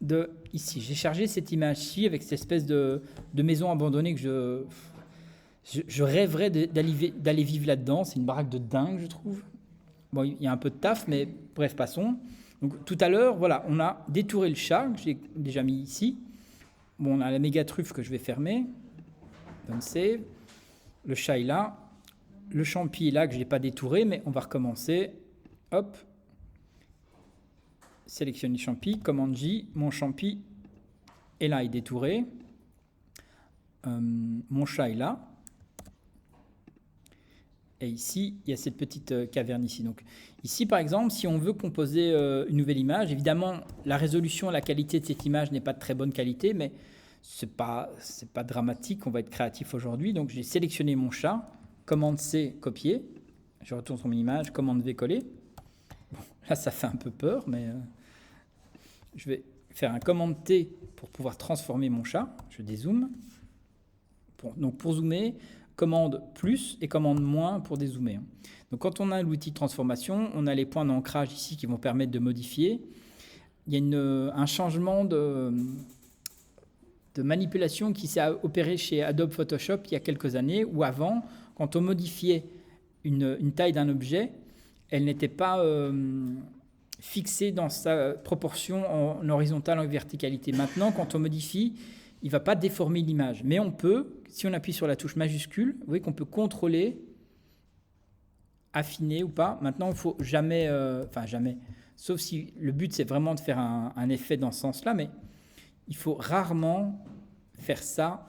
de ici. J'ai chargé cette image-ci avec cette espèce de maison abandonnée que je rêverais d'aller vivre là-dedans. C'est une baraque de dingue, je trouve. Bon, il y a un peu de taf, mais bref, passons. Donc tout à l'heure, voilà, on a détouré le chat, que j'ai déjà mis ici. Bon, on a la méga truffe que je vais fermer. Don't save. Le chat est là. Le champi est là, que je n'ai pas détouré, mais on va recommencer. Hop. Sélectionne les champis. Commande J. Mon champi est là, il est détouré. Mon chat est là. Et ici, il y a cette petite caverne ici. Donc, ici, par exemple, si on veut composer une nouvelle image, évidemment, la résolution, la qualité de cette image n'est pas de très bonne qualité, mais ce n'est pas dramatique, on va être créatif aujourd'hui. Donc, j'ai sélectionné mon chat, commande C, copier. Je retourne sur mon image, commande V, coller. Bon, là, ça fait un peu peur, mais je vais faire un commande T pour pouvoir transformer mon chat. Je dézoome. Donc, pour zoomer, commande plus et commande moins pour dézoomer. Donc quand on a l'outil de transformation, on a les points d'ancrage ici qui vont permettre de modifier. Il y a un changement de manipulation qui s'est opéré chez Adobe Photoshop il y a quelques années, où avant, quand on modifiait une taille d'un objet, elle n'était pas fixée dans sa proportion en horizontale, en verticalité. Maintenant, quand on modifie, il ne va pas déformer l'image, mais on peut, si on appuie sur la touche majuscule, vous voyez qu'on peut contrôler, affiner ou pas. Maintenant, il ne faut jamais, jamais, sauf si le but c'est vraiment de faire un effet dans ce sens-là, mais il faut rarement faire ça,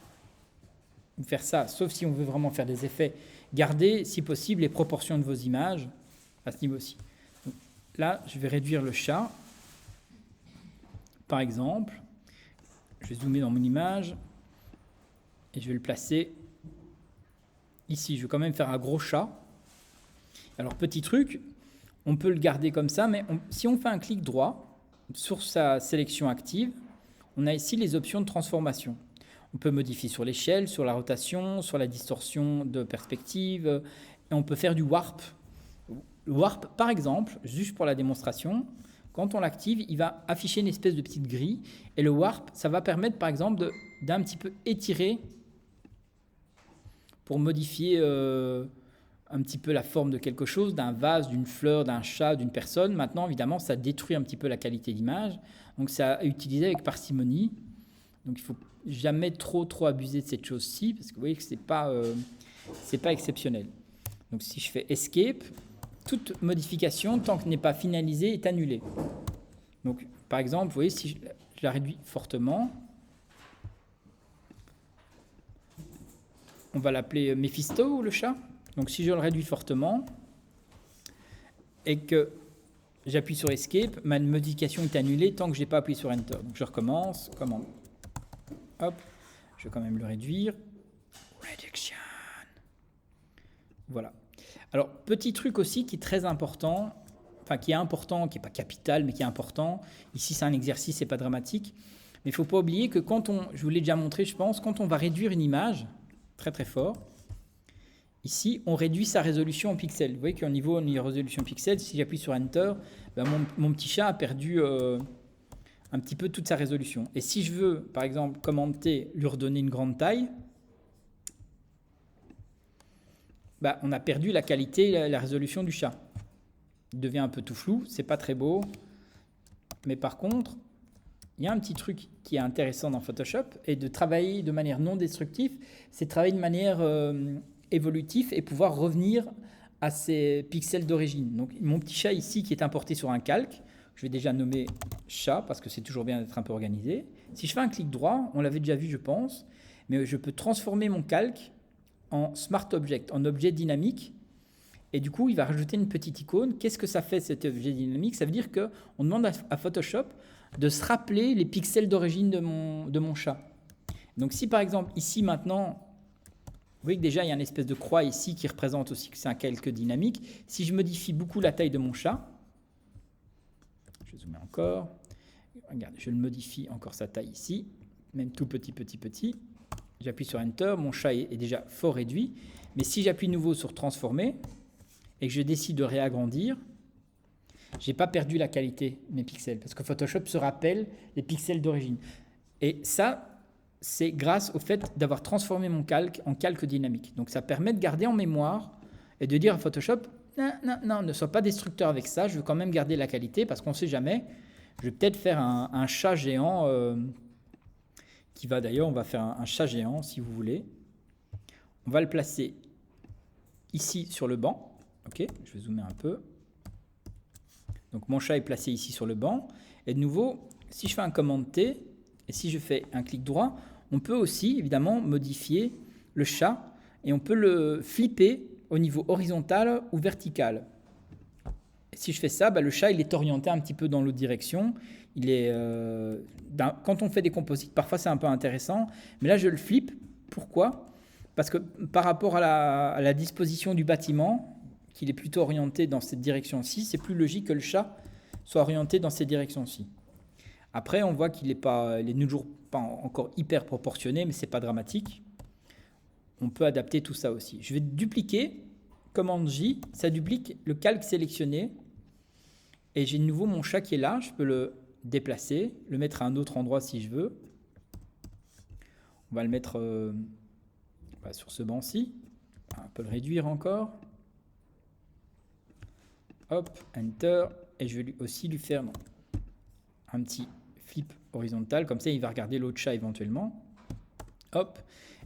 sauf si on veut vraiment faire des effets. Gardez, si possible, les proportions de vos images à ce niveau-ci. Donc, là, je vais réduire le chat, par exemple. Je vais zoomer dans mon image et je vais le placer ici. Je vais quand même faire un gros chat. Alors, petit truc, on peut le garder comme ça, mais si on fait un clic droit sur sa sélection active, on a ici les options de transformation. On peut modifier sur l'échelle, sur la rotation, sur la distorsion de perspective, et on peut faire du warp. Le warp, par exemple, juste pour la démonstration, quand on l'active, il va afficher une espèce de petite grille. Et le warp, ça va permettre, par exemple, d'un petit peu étirer pour modifier un petit peu la forme de quelque chose, d'un vase, d'une fleur, d'un chat, d'une personne. Maintenant, évidemment, ça détruit un petit peu la qualité d'image. Donc, ça à utiliser avec parcimonie. Donc, il ne faut jamais trop abuser de cette chose-ci, parce que vous voyez que ce n'est pas exceptionnel. Donc, si je fais Escape, toute modification, tant qu'elle n'est pas finalisée, est annulée. Donc, par exemple, vous voyez, si je la réduis fortement, on va l'appeler Mephisto, le chat. Donc, si je le réduis fortement et que j'appuie sur Escape, ma modification est annulée tant que je n'ai pas appuyé sur Enter. Donc, je recommence. Commande. Hop, je vais quand même le réduire. Reduction. Voilà. Alors, petit truc aussi qui est très important, qui n'est pas capital, mais qui est important. Ici, c'est un exercice, c'est pas dramatique. Mais il ne faut pas oublier que je vous l'ai déjà montré, je pense, quand on va réduire une image, très très fort, ici, on réduit sa résolution en pixels. Vous voyez qu'au niveau de résolution pixels, si j'appuie sur Enter, mon petit chat a perdu un petit peu toute sa résolution. Et si je veux, par exemple, commande T, lui redonner une grande taille, on a perdu la qualité et la résolution du chat. Il devient un peu tout flou, c'est pas très beau. Mais par contre, il y a un petit truc qui est intéressant dans Photoshop, et de travailler de manière non destructive, c'est de travailler de manière évolutive et pouvoir revenir à ses pixels d'origine. Donc mon petit chat ici qui est importé sur un calque, je vais déjà nommer chat parce que c'est toujours bien d'être un peu organisé. Si je fais un clic droit, on l'avait déjà vu je pense, mais je peux transformer mon calque en Smart Object, en objet dynamique. Et du coup, il va rajouter une petite icône. Qu'est-ce que ça fait cet objet dynamique? Ça veut dire qu'on demande à Photoshop de se rappeler les pixels d'origine de mon chat. Donc si par exemple, ici maintenant, vous voyez que déjà il y a une espèce de croix ici qui représente aussi que c'est un calque dynamique. Si je modifie beaucoup la taille de mon chat, je vais zoomer encore. Regardez, je le modifie encore sa taille ici, même tout petit. J'appuie sur Enter, mon chat est déjà fort réduit. Mais si j'appuie de nouveau sur Transformer et que je décide de réagrandir, j'ai pas perdu la qualité de mes pixels parce que Photoshop se rappelle les pixels d'origine. Et ça, c'est grâce au fait d'avoir transformé mon calque en calque dynamique. Donc ça permet de garder en mémoire et de dire à Photoshop, non, ne sois pas destructeur avec ça, je veux quand même garder la qualité parce qu'on ne sait jamais. Je vais peut-être faire un chat géant qui va d'ailleurs, on va faire un chat géant si vous voulez. On va le placer ici sur le banc. Ok, je vais zoomer un peu. Donc mon chat est placé ici sur le banc. Et de nouveau, si je fais un commande T et si je fais un clic droit, on peut aussi évidemment modifier le chat et on peut le flipper au niveau horizontal ou vertical. Et si je fais ça, le chat il est orienté un petit peu dans l'autre direction. Il est, quand on fait des composites, parfois c'est un peu intéressant. Mais là je le flippe. Pourquoi ? Parce que par rapport à la disposition du bâtiment, qu'il est plutôt orienté dans cette direction-ci, c'est plus logique que le chat soit orienté dans cette direction-ci. Après, on voit qu'il n'est toujours pas encore hyper proportionné, mais ce n'est pas dramatique. On peut adapter tout ça aussi. Je vais dupliquer, commande J, ça duplique le calque sélectionné. Et j'ai de nouveau mon chat qui est là, je peux le déplacer, le mettre à un autre endroit si je veux. On va le mettre sur ce banc-ci. On peut le réduire encore. Hop, Enter. Et je vais aussi lui faire un petit flip horizontal. Comme ça, il va regarder l'autre chat éventuellement. Hop.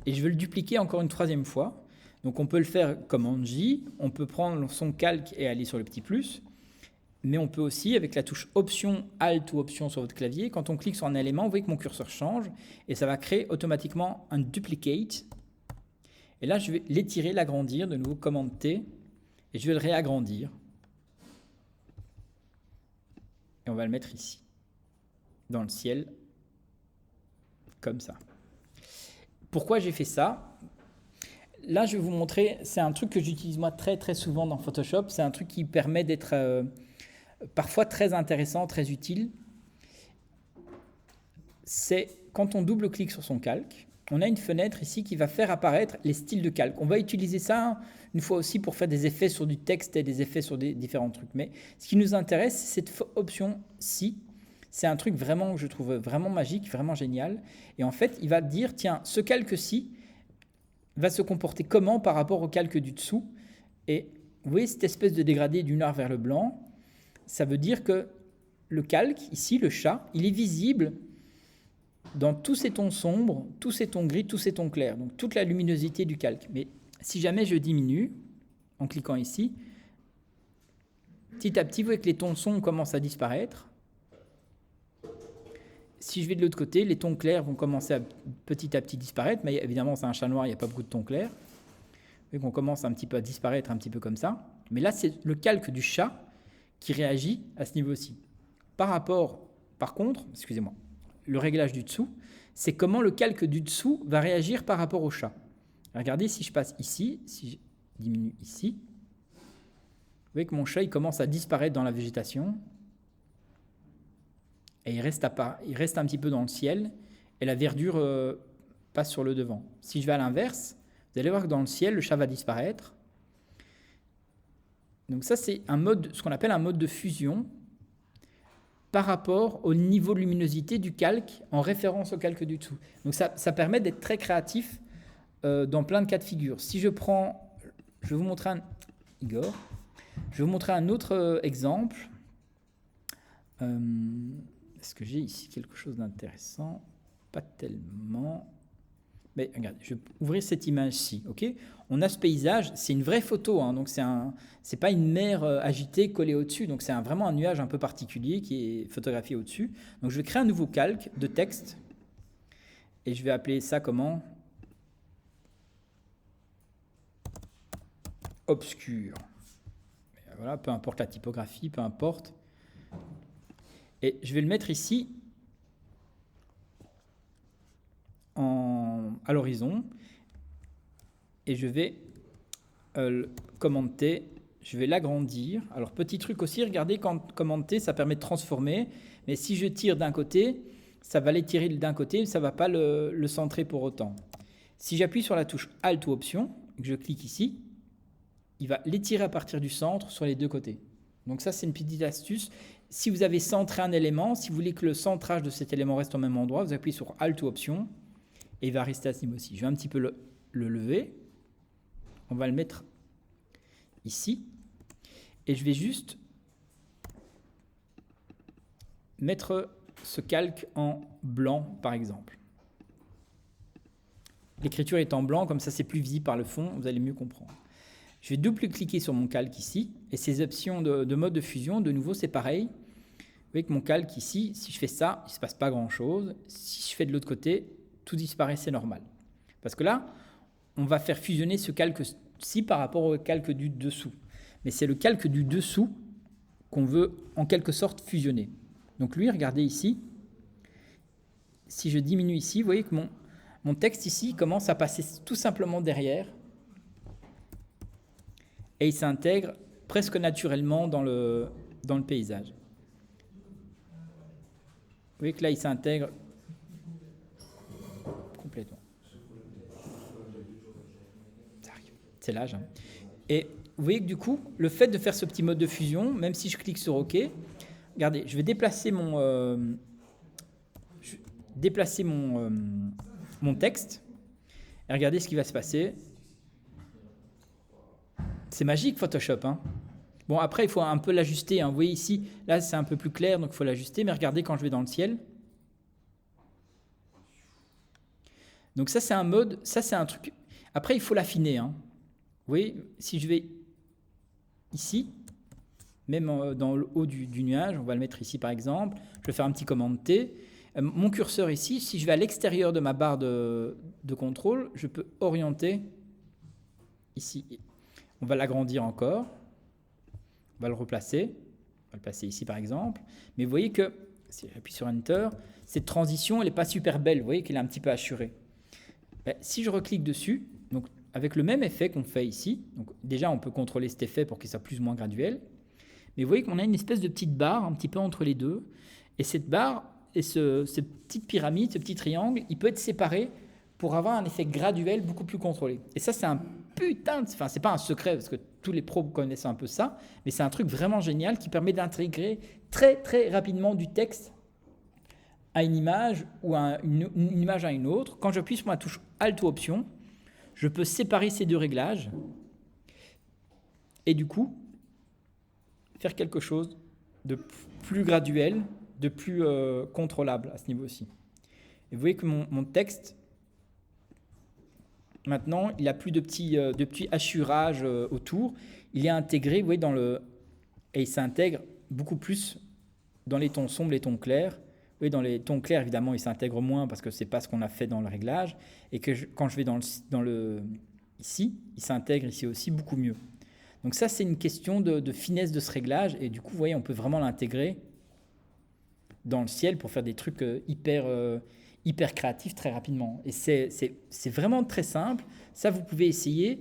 Et je vais le dupliquer encore une troisième fois. Donc, on peut le faire commande J. On peut prendre son calque et aller sur le petit plus. Mais on peut aussi, avec la touche Option, Alt ou Option sur votre clavier, quand on clique sur un élément, vous voyez que mon curseur change. Et ça va créer automatiquement un duplicate. Et là, je vais l'étirer, l'agrandir. De nouveau, commande T. Et je vais le réagrandir. Et on va le mettre ici, dans le ciel, comme ça. Pourquoi j'ai fait ça ? Là, je vais vous montrer, c'est un truc que j'utilise moi très très souvent dans Photoshop. C'est un truc qui permet d'être parfois très intéressant, très utile. C'est quand on double-clique sur son calque, on a une fenêtre ici qui va faire apparaître les styles de calque. On va utiliser ça une fois aussi pour faire des effets sur du texte et des effets sur des différents trucs. Mais ce qui nous intéresse, c'est cette option-ci. C'est un truc vraiment que je trouve vraiment magique, vraiment génial. Et en fait, il va dire, tiens, ce calque-ci va se comporter comment par rapport au calque du dessous. Et vous voyez cette espèce de dégradé du noir vers le blanc. Ça veut dire que le calque, ici, le chat, il est visible dans tous ces tons sombres, tous ces tons gris, tous ces tons clairs. Donc toute la luminosité du calque. Mais si jamais je diminue, en cliquant ici, petit à petit, vous voyez que les tons sombres commencent à disparaître. Si je vais de l'autre côté, les tons clairs vont commencer à petit disparaître. Mais évidemment, c'est un chat noir, il n'y a pas beaucoup de tons clairs. Vous voyez qu'on commence un petit peu à disparaître, un petit peu comme ça. Mais là, c'est le calque du chat qui réagit à ce niveau-ci. Par contre, excusez-moi, le réglage du dessous, c'est comment le calque du dessous va réagir par rapport au chat. Regardez, si je passe ici, si je diminue ici, vous voyez que mon chat il commence à disparaître dans la végétation et il reste un petit peu dans le ciel et la verdure passe sur le devant. Si je vais à l'inverse, vous allez voir que dans le ciel, le chat va disparaître. Donc ça, c'est ce qu'on appelle un mode de fusion par rapport au niveau de luminosité du calque en référence au calque du dessous. Donc ça permet d'être très créatif dans plein de cas de figure. Si je vais vous montrer un autre exemple. Est-ce que j'ai ici quelque chose d'intéressant ? Pas tellement. Mais regardez, je vais ouvrir cette image-ci. Okay, on a ce paysage, c'est une vraie photo, hein, donc c'est pas une mer agitée collée au-dessus, donc c'est vraiment un nuage un peu particulier qui est photographié au-dessus. Donc je vais créer un nouveau calque de texte et je vais appeler ça comment ? Obscur. Voilà, peu importe la typographie, peu importe. Et je vais le mettre ici à l'horizon et je vais commande T, je vais l'agrandir. Alors petit truc aussi, regardez quand commande T, ça permet de transformer, mais si je tire d'un côté, ça va l'étirer d'un côté, ça ne va pas le centrer pour autant. Si j'appuie sur la touche Alt ou Option, et que je clique ici, il va l'étirer à partir du centre sur les deux côtés. Donc ça, c'est une petite astuce. Si vous avez centré un élément, si vous voulez que le centrage de cet élément reste au même endroit, vous appuyez sur Alt ou Option et il va rester à ce niveau-ci. Je vais un petit peu le lever. On va le mettre ici. Et je vais juste mettre ce calque en blanc, par exemple. L'écriture est en blanc, comme ça c'est plus visible par le fond, vous allez mieux comprendre. Je vais double-cliquer sur mon calque ici, et ces options de mode de fusion, de nouveau c'est pareil. Vous voyez que mon calque ici, si je fais ça, il ne se passe pas grand-chose. Si je fais de l'autre côté, tout disparaît, c'est normal. Parce que là, on va faire fusionner ce calque-ci par rapport au calque du dessous. Mais c'est le calque du dessous qu'on veut en quelque sorte fusionner. Donc lui, regardez ici, si je diminue ici, vous voyez que mon texte ici commence à passer tout simplement derrière et il s'intègre presque naturellement dans le paysage. Vous voyez que là, il s'intègre complètement. Ça arrive, c'est l'âge. Et vous voyez que du coup, le fait de faire ce petit mode de fusion, même si je clique sur OK, regardez, je vais déplacer mon texte et regardez ce qui va se passer. C'est magique Photoshop. Hein. Bon, après, il faut un peu l'ajuster. Hein. Vous voyez ici, là, c'est un peu plus clair, donc il faut l'ajuster. Mais regardez quand je vais dans le ciel. Donc ça, c'est un mode, ça, c'est un truc. Après, il faut l'affiner. Hein. Vous voyez, si je vais ici, même dans le haut du nuage, on va le mettre ici par exemple, je vais faire un petit commande T. Mon curseur ici, si je vais à l'extérieur de ma barre de contrôle, je peux orienter ici. On va l'agrandir encore. On va le replacer. On va le placer ici par exemple. Mais vous voyez que, si j'appuie sur Enter, cette transition, elle n'est pas super belle. Vous voyez qu'elle est un petit peu hachurée. Si je reclique dessus, donc avec le même effet qu'on fait ici, donc déjà on peut contrôler cet effet pour qu'il soit plus ou moins graduel. Mais vous voyez qu'on a une espèce de petite barre un petit peu entre les deux. Et cette barre et cette petite pyramide, ce petit triangle, il peut être séparé pour avoir un effet graduel beaucoup plus contrôlé. Et ça, c'est un putain de... Enfin, c'est pas un secret parce que tous les pros connaissent un peu ça, mais c'est un truc vraiment génial qui permet d'intégrer très très rapidement du texte à une image ou une image à une autre. Quand j'appuie sur ma touche Alt ou Option, je peux séparer ces deux réglages et du coup faire quelque chose de plus graduel, de plus contrôlable à ce niveau-ci. Et vous voyez que mon texte, maintenant, il n'a plus de petits hachurages autour. Il est intégré, vous voyez, et il s'intègre beaucoup plus dans les tons sombres, les tons clairs. Vous voyez, dans les tons clairs, évidemment, il s'intègre moins parce que ce n'est pas ce qu'on a fait dans le réglage. Et que quand je vais ici, il s'intègre ici aussi beaucoup mieux. Donc ça, c'est une question de finesse de ce réglage. Et du coup, vous voyez, on peut vraiment l'intégrer dans le ciel pour faire des trucs hyper créatifs très rapidement. Et c'est vraiment très simple. Ça, vous pouvez essayer.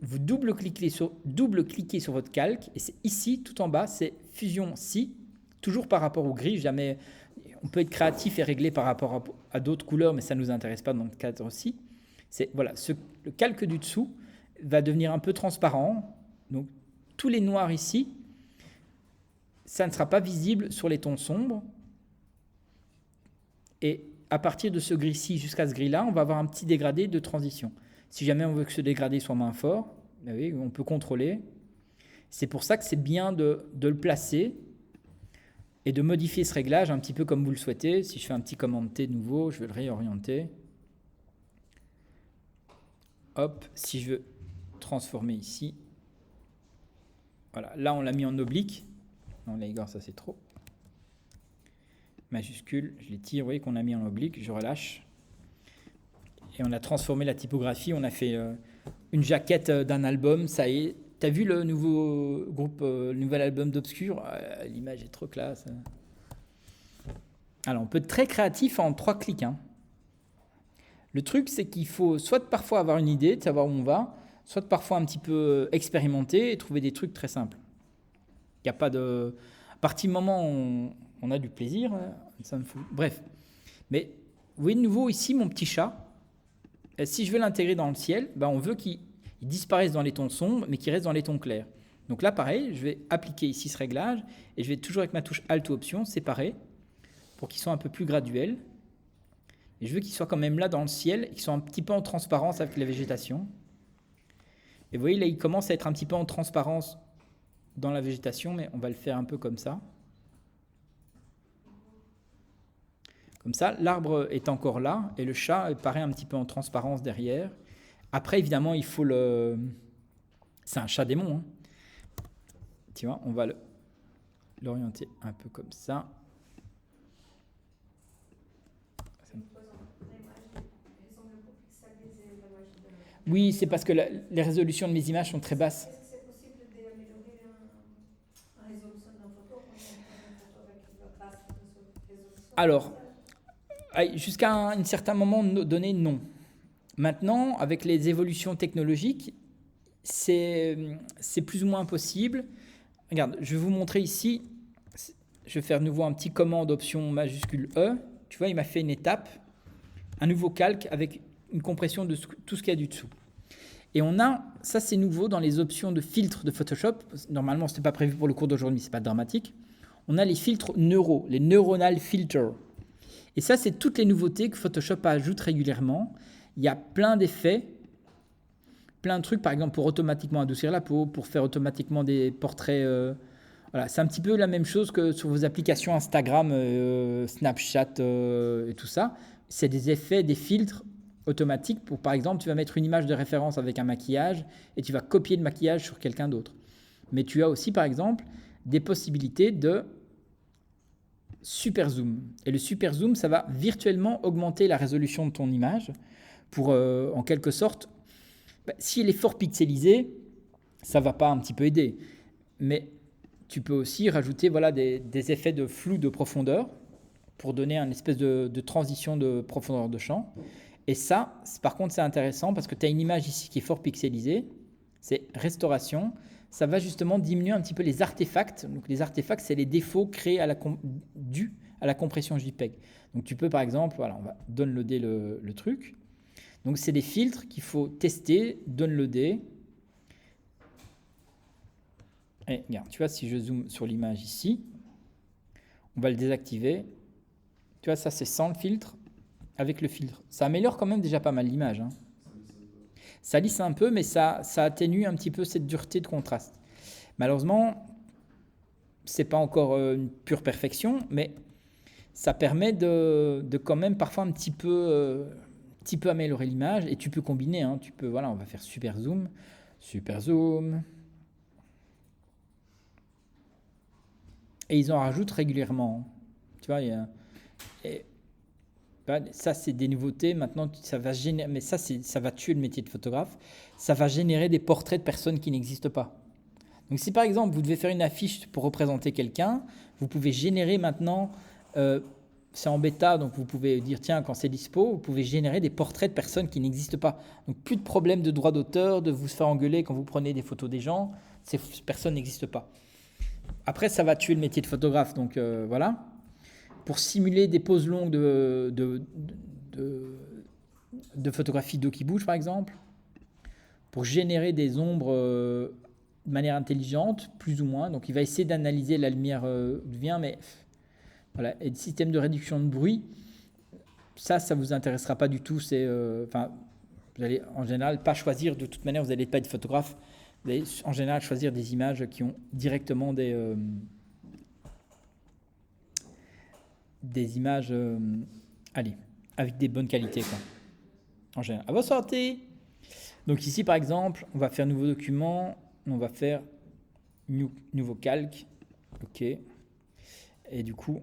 Vous double-cliquez sur votre calque. Et c'est ici, tout en bas, c'est Fusion Si. Toujours par rapport au gris. Jamais, on peut être créatif et régler par rapport à d'autres couleurs, mais ça ne nous intéresse pas dans le cadre-ci. Voilà, le calque du dessous va devenir un peu transparent. Donc, tous les noirs ici, ça ne sera pas visible sur les tons sombres. Et à partir de ce gris-ci jusqu'à ce gris-là, on va avoir un petit dégradé de transition. Si jamais on veut que ce dégradé soit moins fort, ben oui, on peut contrôler. C'est pour ça que c'est bien de le placer et de modifier ce réglage un petit peu comme vous le souhaitez. Si je fais un petit commande T de nouveau, je vais le réorienter. Hop, si je veux transformer ici, voilà, là on l'a mis en oblique. Non, là Igor, ça c'est trop. Majuscule, je les tire, vous voyez qu'on a mis en oblique, je relâche. Et on a transformé la typographie, on a fait une jaquette d'un album, ça y est. T'as vu le nouveau groupe, le nouvel album d'Obscur? L'image est trop classe. Alors, on peut être très créatif en 3 clics. Hein. Le truc, c'est qu'il faut soit parfois avoir une idée de savoir où on va, soit parfois un petit peu expérimenter et trouver des trucs très simples. Il n'y a pas de... À partir du moment où on a du plaisir, ça me fout. Bref. Mais vous voyez de nouveau ici mon petit chat. Si je veux l'intégrer dans le ciel, ben on veut qu'il disparaisse dans les tons sombres, mais qu'il reste dans les tons clairs. Donc là, pareil, je vais appliquer ici ce réglage et je vais toujours avec ma touche Alt ou Option séparer pour qu'ils soient un peu plus graduels. Et je veux qu'ils soient quand même là dans le ciel et qu'ils soient un petit peu en transparence avec la végétation. Et vous voyez, là, il commence à être un petit peu en transparence dans la végétation, mais on va le faire un peu comme ça. Comme ça, l'arbre est encore là et le chat paraît un petit peu en transparence derrière. Après, évidemment, il faut le... C'est un chat démon, hein. Tu vois, on va l'orienter un peu comme ça. Oui, c'est parce que les résolutions de mes images sont très basses. Est-ce que c'est possible d'améliorer la résolution d'une photo quand on prend une photo avec une basse résolution? Alors, jusqu'à un certain moment donné, non. Maintenant, avec les évolutions technologiques, c'est plus ou moins possible. Regarde, je vais vous montrer ici. Je vais faire de nouveau un petit commande option majuscule E. Tu vois, il m'a fait une étape, un nouveau calque avec une compression de tout ce qu'il y a du dessous. Et on a, ça c'est nouveau dans les options de filtres de Photoshop. Normalement, ce n'était pas prévu pour le cours d'aujourd'hui, ce n'est pas dramatique. On a les filtres neuro, les neuronal filters. Et ça, c'est toutes les nouveautés que Photoshop ajoute régulièrement. Il y a plein d'effets, plein de trucs, par exemple pour automatiquement adoucir la peau, pour faire automatiquement des portraits. Voilà, c'est un petit peu la même chose que sur vos applications Instagram, Snapchat et tout ça. C'est des effets, des filtres automatiques pour, par exemple, tu vas mettre une image de référence avec un maquillage et tu vas copier le maquillage sur quelqu'un d'autre. Mais tu as aussi, par exemple, des possibilités de super zoom. Et le super zoom, ça va virtuellement augmenter la résolution de ton image pour, en quelque sorte, si elle est fort pixelisée, ça ne va pas un petit peu aider. Mais tu peux aussi rajouter voilà, des effets de flou de profondeur pour donner une espèce de transition de profondeur de champ. Et ça, par contre, c'est intéressant parce que tu as une image ici qui est fort pixelisée. C'est restauration. Ça va justement diminuer un petit peu les artefacts. Donc, les artefacts, c'est les défauts créés dus à la compression JPEG. Donc, tu peux, par exemple, voilà, on va downloader le truc. Donc, c'est des filtres qu'il faut tester, downloader. Et regarde, tu vois, si je zoome sur l'image ici, on va le désactiver. Tu vois, ça, c'est sans le filtre. Avec le filtre. Ça améliore quand même déjà pas mal l'image, hein. Ça lisse un peu, mais ça atténue un petit peu cette dureté de contraste. Malheureusement, c'est pas encore une pure perfection, mais ça permet de quand même parfois un petit peu améliorer l'image. Et tu peux combiner, hein. Tu peux, voilà, on va faire super zoom. Et ils en rajoutent régulièrement. Tu vois, ça, c'est des nouveautés. Maintenant, ça va générer, mais ça va tuer le métier de photographe. Ça va générer des portraits de personnes qui n'existent pas. Donc, si par exemple, vous devez faire une affiche pour représenter quelqu'un, vous pouvez générer maintenant, c'est en bêta, donc vous pouvez dire, tiens, quand c'est dispo, vous pouvez générer des portraits de personnes qui n'existent pas. Donc, plus de problème de droit d'auteur, de vous faire engueuler quand vous prenez des photos des gens. Ces personnes n'existent pas. Après, ça va tuer le métier de photographe. Donc, voilà. Pour simuler des poses longues de photographie d'eau qui bouge, par exemple, pour générer des ombres de manière intelligente, plus ou moins. Donc, il va essayer d'analyser la lumière d'où vient, mais voilà. Et le système de réduction de bruit, ça vous intéressera pas du tout. Vous allez en général pas choisir, de toute manière, vous n'allez pas être photographe. Vous allez en général choisir des images qui ont directement des images, avec des bonnes qualités, quoi. En général. À votre santé. Donc ici, par exemple, on va faire nouveau document, on va faire nouveau calque, ok. Et du coup,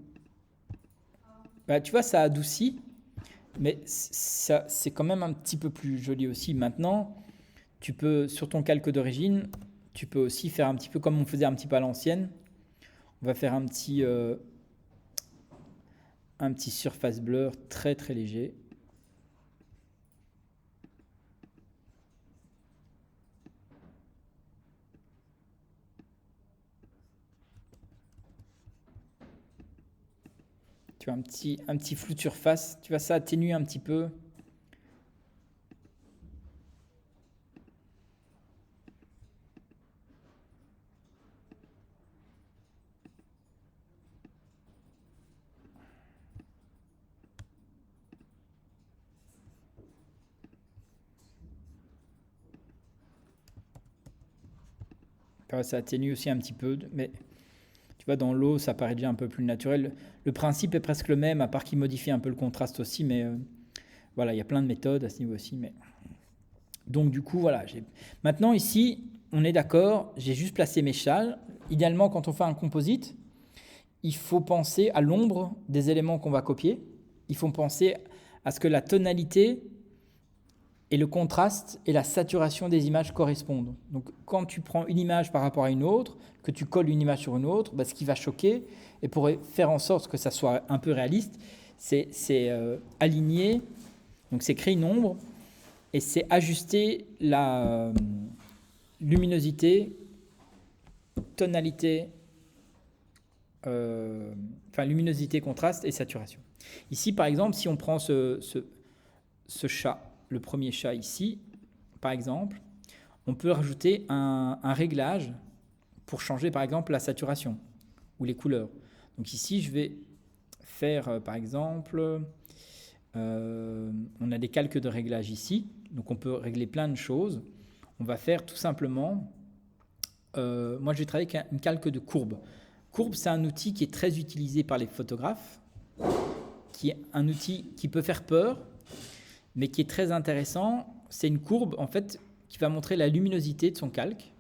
tu vois, ça adoucit, mais ça, c'est quand même un petit peu plus joli aussi. Maintenant, tu peux, sur ton calque d'origine, tu peux aussi faire un petit peu comme on faisait un petit peu à l'ancienne. On va faire un petit surface blur très très léger. Tu vois, un petit flou de surface. Tu vois, ça atténue un petit peu. Enfin, ça atténue aussi un petit peu, mais tu vois, dans l'eau, ça paraît déjà un peu plus naturel. Le principe est presque le même, à part qu'il modifie un peu le contraste aussi, mais voilà, il y a plein de méthodes à ce niveau aussi. Mais... Donc du coup, voilà. Maintenant, ici, on est d'accord, j'ai juste placé mes châles. Idéalement, quand on fait un composite, il faut penser à l'ombre des éléments qu'on va copier. Il faut penser à ce que la tonalité et le contraste et la saturation des images correspondent. Donc quand tu prends une image par rapport à une autre, que tu colles une image sur une autre, ce qui va choquer, et pour faire en sorte que ça soit un peu réaliste, c'est aligner, donc c'est créer une ombre, et c'est ajuster la luminosité, tonalité, luminosité, contraste et saturation. Ici, par exemple, si on prend ce chat, le premier chat ici, par exemple, on peut rajouter un réglage pour changer, par exemple, la saturation ou les couleurs. Donc ici, je vais faire, par exemple, on a des calques de réglage ici, donc on peut régler plein de choses. On va faire tout simplement, moi je vais travailler avec une calque de courbe. Courbe, c'est un outil qui est très utilisé par les photographes, qui est un outil qui peut faire peur, mais qui est très intéressant. C'est une courbe, en fait, qui va montrer la luminosité de son calque.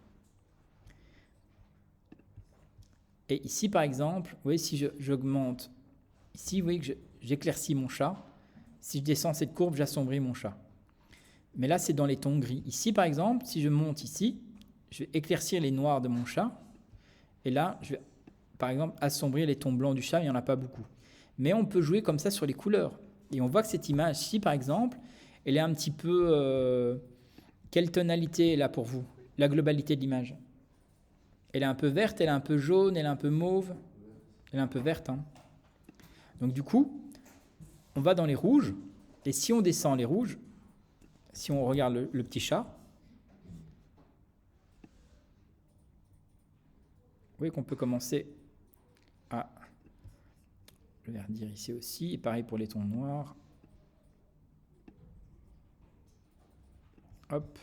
Et ici, par exemple, vous voyez, si j'augmente, ici, vous voyez que j'éclaircis mon chat. Si je descends cette courbe, j'assombris mon chat. Mais là, c'est dans les tons gris. Ici, par exemple, si je monte ici, je vais éclaircir les noirs de mon chat. Et là, je vais, par exemple, assombrir les tons blancs du chat. Il n'y en a pas beaucoup. Mais on peut jouer comme ça sur les couleurs. Et on voit que cette image-ci, par exemple, elle est un petit peu... quelle tonalité est là pour vous? La globalité de l'image. Elle est un peu verte, elle est un peu jaune, elle est un peu mauve. Elle est un peu verte. Hein. Donc du coup, on va dans les rouges. Et si on descend les rouges, si on regarde le petit chat, vous voyez qu'on peut commencer à le verdir ici aussi. Et pareil pour les tons noirs. Hop.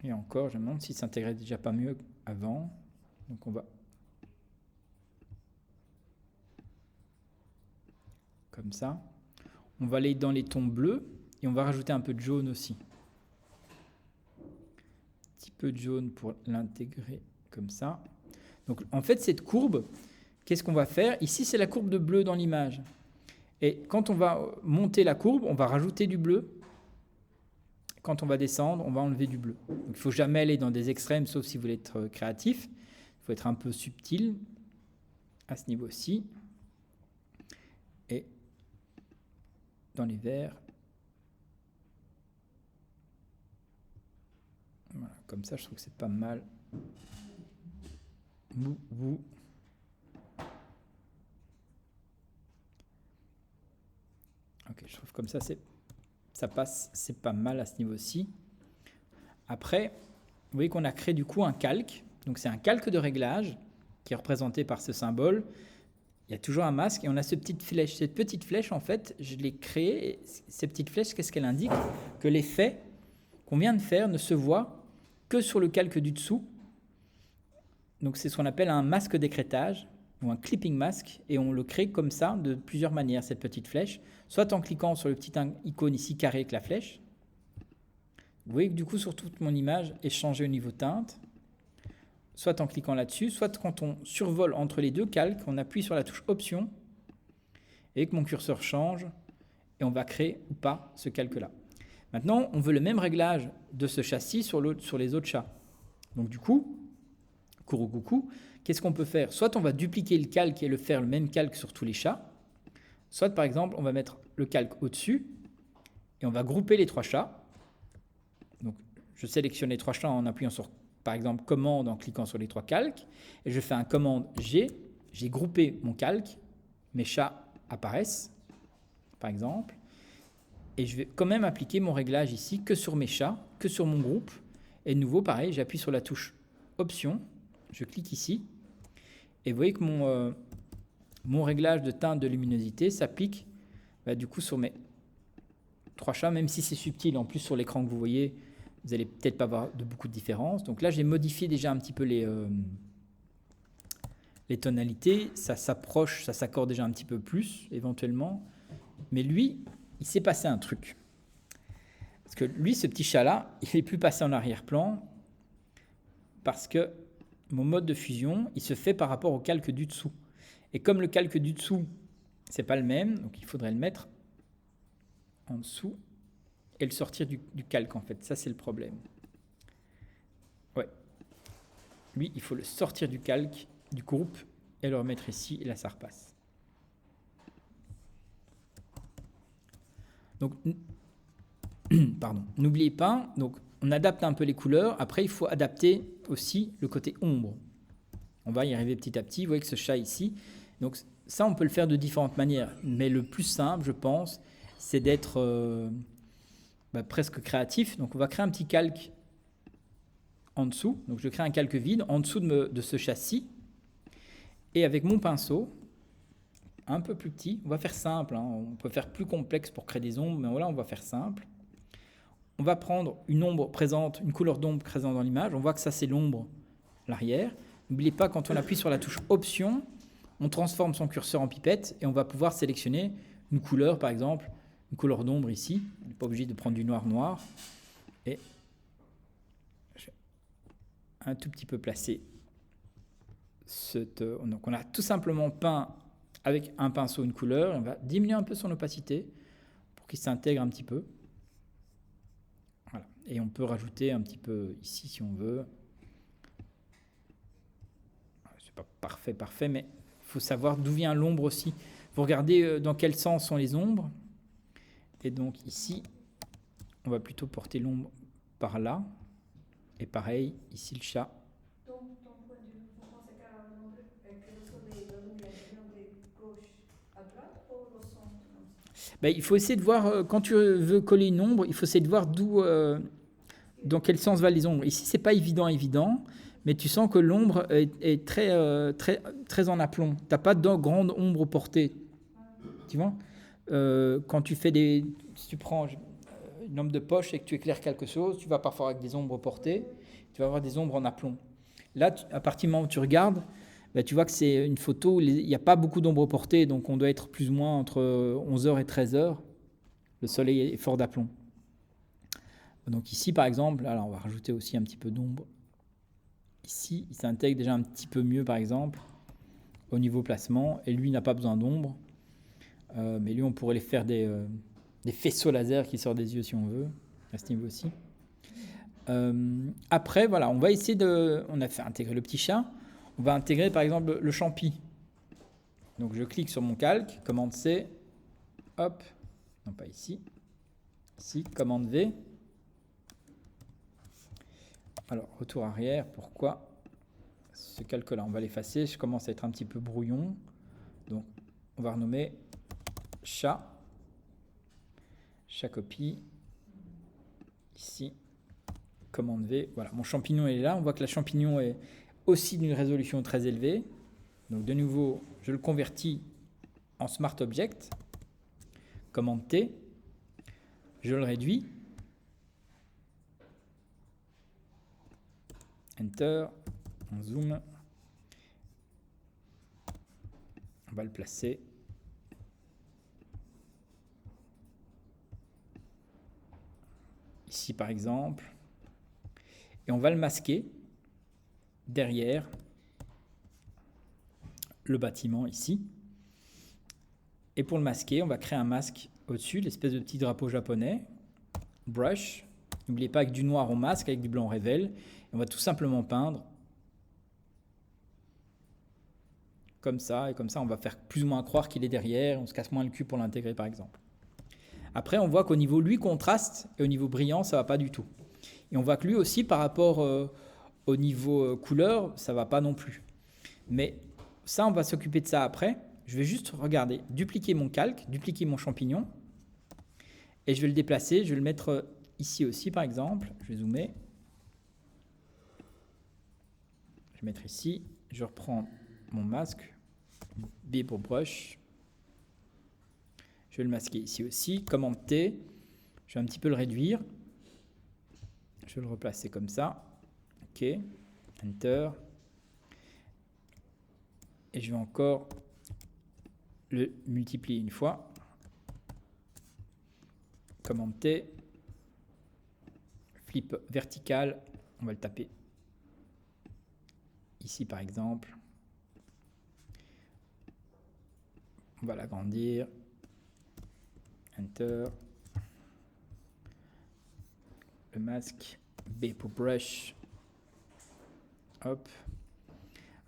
Et encore, je me demande si ça s'intégrait déjà pas mieux avant. Donc on va comme ça. On va aller dans les tons bleus et on va rajouter un peu de jaune aussi. Un petit peu de jaune pour l'intégrer comme ça. Donc en fait, cette courbe, qu'est-ce qu'on va faire? Ici, c'est la courbe de bleu dans l'image. Et quand on va monter la courbe, on va rajouter du bleu. Quand on va descendre, on va enlever du bleu. Donc, il ne faut jamais aller dans des extrêmes, sauf si vous voulez être créatif. Il faut être un peu subtil à ce niveau-ci. Et dans les verts. Voilà, comme ça, je trouve que c'est pas mal. Ok, je trouve comme ça, ça passe, c'est pas mal à ce niveau-ci. Après, vous voyez qu'on a créé du coup un calque. Donc c'est un calque de réglage qui est représenté par ce symbole. Il y a toujours un masque et on a cette petite flèche. Cette petite flèche, en fait, je l'ai créée. Cette petite flèche, qu'est-ce qu'elle indique? Que l'effet qu'on vient de faire ne se voit que sur le calque du dessous. Donc c'est ce qu'on appelle un masque d'écrêtage ou un clipping mask, et on le crée comme ça de plusieurs manières, cette petite flèche, soit en cliquant sur le petit icône ici carré avec la flèche. Vous voyez que du coup sur toute mon image est changée au niveau teinte, soit en cliquant là-dessus, soit quand on survole entre les deux calques, on appuie sur la touche option et que mon curseur change et on va créer ou pas ce calque-là. Maintenant, on veut le même réglage de ce châssis sur les autres chats. Donc du coup, coucou, qu'est-ce qu'on peut faire? Soit on va dupliquer le calque et faire le même calque sur tous les chats, soit par exemple on va mettre le calque au-dessus et on va grouper les trois chats. Donc je sélectionne les trois chats en appuyant sur par exemple commande en cliquant sur les trois calques et je fais un commande G, j'ai groupé mon calque, mes chats apparaissent par exemple et je vais quand même appliquer mon réglage ici que sur mes chats, que sur mon groupe et de nouveau pareil, j'appuie sur la touche option, je clique ici et vous voyez que mon réglage de teinte de luminosité s'applique du coup sur mes trois chats, même si c'est subtil en plus sur l'écran que vous voyez, vous n'allez peut-être pas avoir de beaucoup de différence. Donc là, j'ai modifié déjà un petit peu les tonalités. Ça s'approche, ça s'accorde déjà un petit peu plus, éventuellement. Mais lui, il s'est passé un truc. Parce que lui, ce petit chat-là, il n'est plus passé en arrière-plan parce que mon mode de fusion, il se fait par rapport au calque du dessous. Et comme le calque du dessous, c'est pas le même, donc il faudrait le mettre en dessous et le sortir du calque, en fait. Ça, c'est le problème. Ouais. Lui, il faut le sortir du calque, du groupe, et le remettre ici, et là, ça repasse. Donc, pardon. N'oubliez pas, donc, on adapte un peu les couleurs. Après, il faut adapter aussi le côté ombre. On va y arriver petit à petit. Vous voyez que ce chat ici. Donc, ça, on peut le faire de différentes manières. Mais le plus simple, je pense, c'est d'être presque créatif. Donc, on va créer un petit calque en dessous. Donc, je crée un calque vide en dessous de ce châssis. Et avec mon pinceau, un peu plus petit, on va faire simple. On peut faire plus complexe pour créer des ombres, mais voilà, on va faire simple. On va prendre une ombre présente, une couleur d'ombre présente dans l'image. On voit que ça, c'est l'ombre, l'arrière. N'oubliez pas, quand on appuie sur la touche Option, on transforme son curseur en pipette et on va pouvoir sélectionner une couleur, par exemple, une couleur d'ombre ici. On n'est pas obligé de prendre du noir. Et je vais un tout petit peu placer. Donc on a tout simplement peint avec un pinceau une couleur. Et on va diminuer un peu son opacité pour qu'il s'intègre un petit peu. Voilà. Et on peut rajouter un petit peu ici si on veut. C'est pas parfait, mais il faut savoir d'où vient l'ombre aussi. Vous regardez dans quel sens sont les ombres. Et donc ici, on va plutôt porter l'ombre par là. Et pareil, ici le chat. Donc, ton point de vue, vous pensez que le soleil, la lumière vient de gauche à droite ou au centre? Il faut essayer de voir, quand tu veux coller une ombre, il faut essayer de voir dans quel sens vont les ombres. Ici, c'est pas évident, mais tu sens que l'ombre est très en aplomb. Tu n'as pas de grande ombre portée. Tu vois, quand tu fais si tu prends une lampe de poche et que tu éclaires quelque chose, tu vas parfois avec des ombres portées, tu vas avoir des ombres en aplomb. Là, à partir du moment où tu regardes, tu vois que c'est une photo où il n'y a pas beaucoup d'ombres portées, donc on doit être plus ou moins entre 11h et 13h. Le soleil est fort d'aplomb. Donc ici, par exemple, alors on va rajouter aussi un petit peu d'ombre. Ici, il s'intègre déjà un petit peu mieux, par exemple, au niveau placement. Et lui, il n'a pas besoin d'ombre. Mais lui, on pourrait les faire des faisceaux laser qui sortent des yeux si on veut, à ce niveau aussi. Après, voilà, on va essayer on a fait intégrer le petit chat. On va intégrer, par exemple, le champi. Donc, je clique sur mon calque, commande C, hop, non pas ici, ici, commande V. Alors, retour arrière, pourquoi ce calque-là, on va l'effacer, je commence à être un petit peu brouillon. Donc, on va renommer chat copie, ici, commande V. Voilà, mon champignon est là. On voit que le champignon est aussi d'une résolution très élevée. Donc, de nouveau, je le convertis en Smart Object. Commande T. Je le réduis. Enter. On zoome. On va le placer. Ici, par exemple. Et on va le masquer derrière le bâtiment ici. Et pour le masquer, on va créer un masque au-dessus, l'espèce de petit drapeau japonais. Brush. N'oubliez pas, avec du noir on masque, avec du blanc on révèle. On va tout simplement peindre comme ça. Et comme ça, on va faire plus ou moins croire qu'il est derrière. On se casse moins le cul pour l'intégrer, par exemple. Après, on voit qu'au niveau lui contraste et au niveau brillant, ça ne va pas du tout. Et on voit que lui aussi, par rapport au niveau couleur, ça ne va pas non plus. Mais ça, on va s'occuper de ça après. Je vais juste regarder, dupliquer mon calque, dupliquer mon champignon. Et je vais le déplacer. Je vais le mettre ici aussi, par exemple. Je vais zoomer. Je vais mettre ici. Je reprends mon masque. B pour brush. Je vais le masquer ici aussi. Commande T. Je vais un petit peu le réduire. Je vais le replacer comme ça. OK. Enter. Et je vais encore le multiplier une fois. Commande T. Flip vertical. On va le taper ici par exemple. On va l'agrandir. Enter. Le masque. B pour brush. Hop.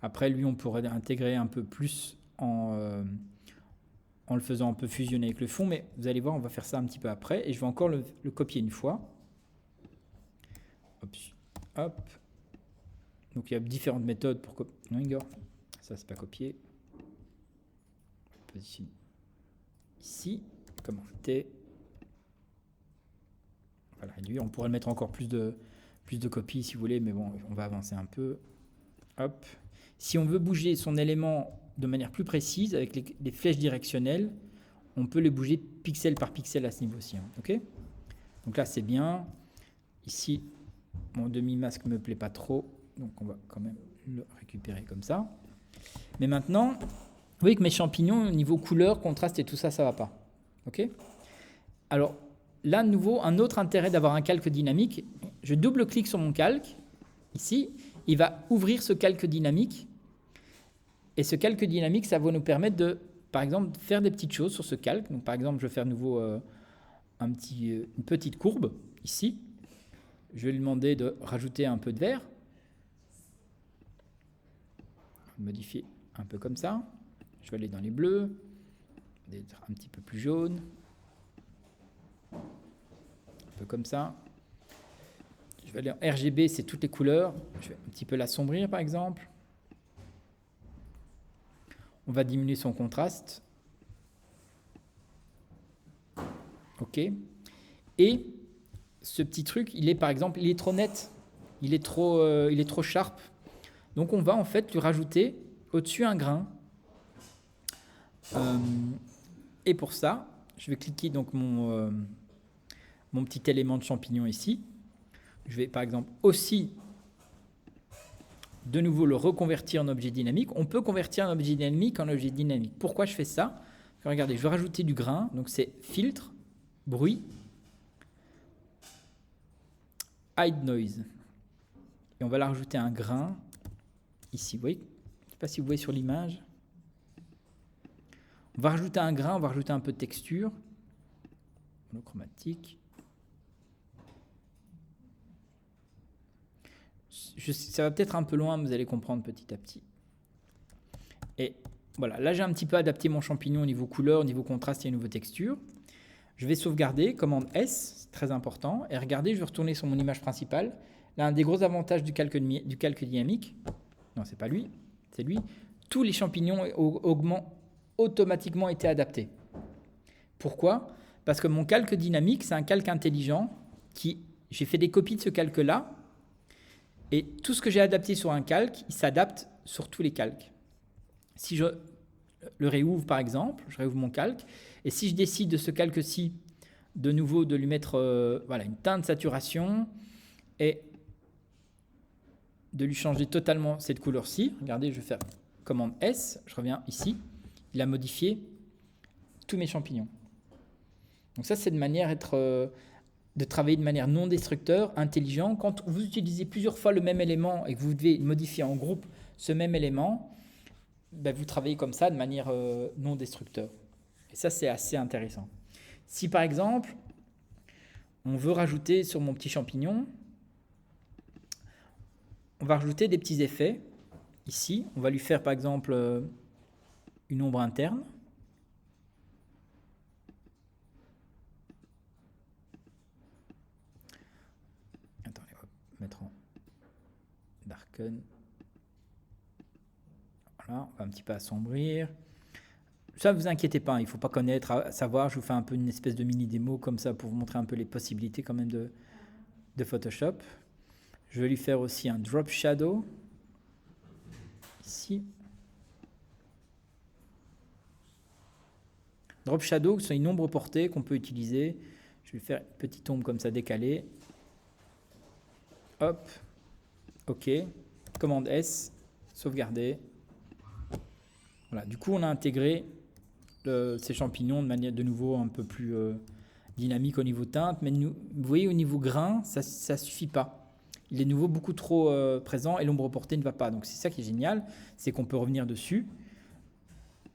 Après, lui, on pourrait l'intégrer un peu plus en le faisant un peu fusionner avec le fond. Mais vous allez voir, on va faire ça un petit peu après. Et je vais encore le copier une fois. Hop. Hop. Donc, il y a différentes méthodes pour copier. Non, Igor, ça, c'est pas copier. Positionne ici. Commande T. Voilà, et lui, on pourrait le mettre encore plus de copies si vous voulez, mais bon, on va avancer un peu. Hop. Si on veut bouger son élément de manière plus précise, avec les flèches directionnelles, on peut les bouger pixel par pixel à ce niveau-ci. Hein, ok ? Donc là, c'est bien. Ici, mon demi-masque ne me plaît pas trop, donc on va quand même le récupérer comme ça. Mais maintenant, vous voyez que mes champignons, au niveau couleur, contraste et tout ça, ça ne va pas. Ok ? Alors, là, de nouveau, un autre intérêt d'avoir un calque dynamique, je double-clique sur mon calque, ici, il va ouvrir ce calque dynamique. Et ce calque dynamique, ça va nous permettre de, par exemple, faire des petites choses sur ce calque. Donc, par exemple, je vais faire de nouveau une petite courbe, ici. Je vais lui demander de rajouter un peu de vert. Modifier un peu comme ça. Je vais aller dans les bleus, d'être un petit peu plus jaune. Un peu comme ça. Je vais aller en RGB, c'est toutes les couleurs. Je vais un petit peu l'assombrir, par exemple. On va diminuer son contraste. OK. Et ce petit truc, il est par exemple, il est trop net. Il est trop sharp. Donc on va en fait lui rajouter au-dessus un grain. Et pour ça, je vais cliquer donc mon petit élément de champignon ici. Je vais par exemple aussi de nouveau le reconvertir en objet dynamique. On peut convertir un objet dynamique en objet dynamique. Pourquoi je fais ça ? Regardez, je vais rajouter du grain. Donc c'est filtre, bruit, hide noise. Et on va la rajouter un grain ici. Vous voyez ? Je ne sais pas si vous voyez sur l'image. On va rajouter un grain, on va rajouter un peu de texture. Monochromatique. Ça va peut-être un peu loin, mais vous allez comprendre petit à petit. Et voilà, là j'ai un petit peu adapté mon champignon au niveau couleur, au niveau contraste et au niveau texture. Je vais sauvegarder, commande S, c'est très important. Et regardez, je vais retourner sur mon image principale. Là, un des gros avantages du calque dynamique, non, c'est pas lui, c'est lui. Tous les champignons ont automatiquement été adaptés. Pourquoi ? Parce que mon calque dynamique, c'est un calque intelligent j'ai fait des copies de ce calque-là. Et tout ce que j'ai adapté sur un calque, il s'adapte sur tous les calques. Si je le réouvre par exemple, je réouvre mon calque, et si je décide de ce calque-ci, de nouveau de lui mettre une teinte de saturation et de lui changer totalement cette couleur-ci, regardez, je vais faire commande S, je reviens ici, il a modifié tous mes champignons. Donc ça, c'est de manière de travailler de manière non destructeur, intelligent. Quand vous utilisez plusieurs fois le même élément et que vous devez modifier en groupe ce même élément, vous travaillez comme ça de manière non destructeur. Et ça, c'est assez intéressant. Si par exemple, on veut rajouter sur mon petit champignon, on va rajouter des petits effets. Ici, on va lui faire par exemple une ombre interne. Attendez, on va mettre en darken. Voilà, on va un petit peu assombrir. Ça, ne vous inquiétez pas, il ne faut pas connaître, savoir. Je vous fais un peu une espèce de mini démo comme ça pour vous montrer un peu les possibilités quand même de Photoshop. Je vais lui faire aussi un drop shadow ici. Drop shadow, c'est une ombre portée qu'on peut utiliser. Je vais faire une petite ombre comme ça décalée. Hop. OK. Commande S. Sauvegarder. Voilà. Du coup, on a intégré ces champignons de manière de nouveau un peu plus dynamique au niveau teinte. Mais vous voyez, au niveau grain, ça ne suffit pas. Il est de nouveau beaucoup trop présent et l'ombre portée ne va pas. Donc, c'est ça qui est génial. C'est qu'on peut revenir dessus.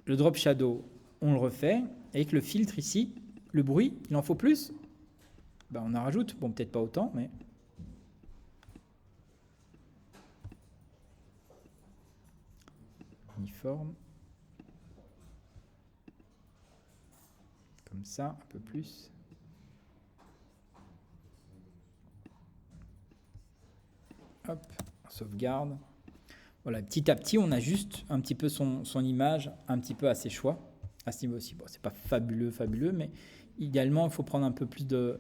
Le drop shadow, on le refait. Avec le filtre ici, le bruit, il en faut plus. Ben, on en rajoute. Bon, peut-être pas autant, mais... Uniforme. Comme ça, un peu plus. Hop, on sauvegarde. Voilà, petit à petit, on ajuste un petit peu son image, un petit peu à ses choix. À ce niveau aussi, bon, c'est pas fabuleux, mais idéalement, il faut prendre un peu plus de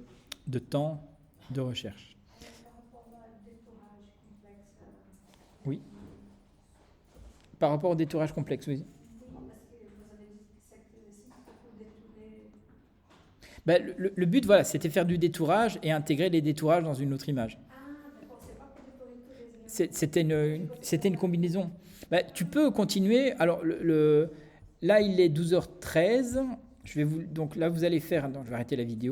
temps de recherche. Par rapport au détourage complexe. Oui. Par rapport au détourage complexe, oui. Oui, parce que vous avez dit que cet exercice pour détourer. Ben, le but, voilà, c'était faire du détourage et intégrer les détourages dans une autre image. Ah, d'accord, c'est pas pour détourer tous les éléments. C'était une combinaison. Ben, tu peux continuer. Alors, là, il est 12h13. Donc là, vous allez faire... Non, je vais arrêter la vidéo.